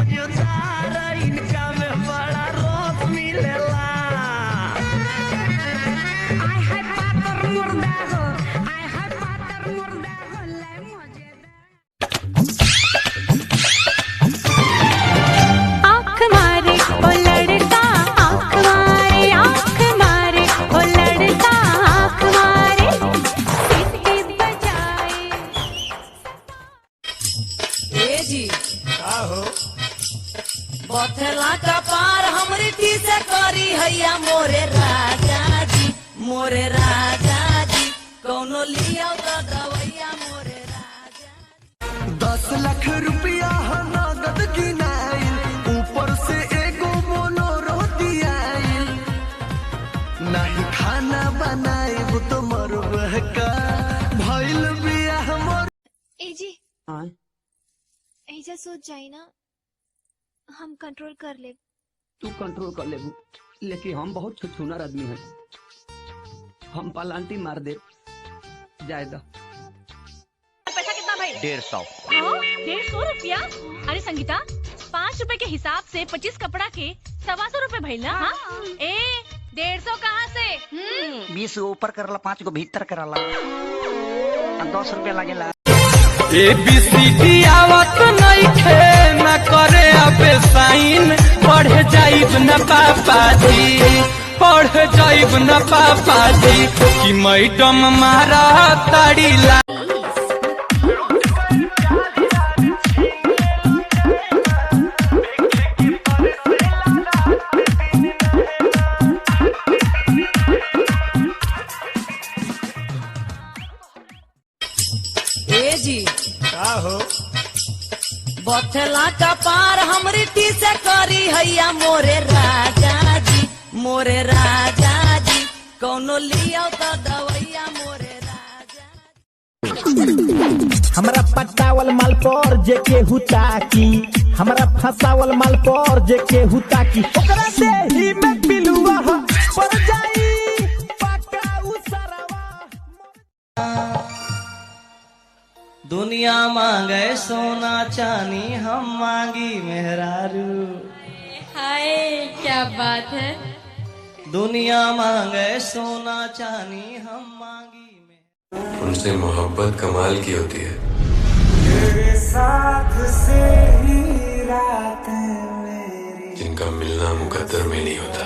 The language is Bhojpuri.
मजेदार इनका में बड़ा रोक मिलेला। आय हाय पातर मुर्दा हो, आय हाय पातर मुर्दा हो ले मजेदार। आँख मारे ओ लड़का आँख मारे, आँख मारे ओ लड़का आँख मारे, सीटी बजाए। ए जी का हो बथेला का पार हमरी थी से करी हैया मोरे राजा जी, मोरे राजा जी कौनो लिया तो दवैया मोरे राजा। 10 लाख रुपया नगद गिनाइल, ऊपर से एगो मोनोरो दियाइल, नहीं खाना बनाइब तो मरब का भइल बियाह मोर। ए जी ऐजा सोच जाए ना, हम कंट्रोल कर ले। तू कंट्रोल कर ले, लेकिन हम बहुत छुछुनर आदमी हैं, हम पलांटी मार दे जायदा। पैसा कितना भाई? 150। 150 रुपया? अरे संगीता 5 रुपए के हिसाब से 25 कपड़ा के 125 रुपए भइल ना। हाँ? ए 150 कहाँ से? 20 ऊपर करला, 5 को भीतर करला, 10 रुपया लगेला। ABCD आवत नइखे न करे अबे साइन, पढ़ जाइब न पापाजी, पढ़ जाइब न पापाजी कि मैडम मारा ताड़ी ला। ए जी का हो बथेला का पार हमरी थी से करी हैया मोरे राजा जी, मोरे राजा जी कौनो लिया तो दवैया मोरे राजा। हमरा पटावल माल पर जे केहू ताकी, हमरा फसावल माल पर जे केहू ताकी, ओकरा से ही में पिलुआ पर जाई पक्का उसरवा। दुनिया मांगे सोना चानी, हम मांगी मेहरारू। हाय क्या बात है। दुनिया मांगे सोना चानी, हम मांगी मेहरारू। उनसे मोहब्बत कमाल की होती है। तेरे साथ से ही रात मेरी, जिनका मिलना मुकद्दर में नहीं होता।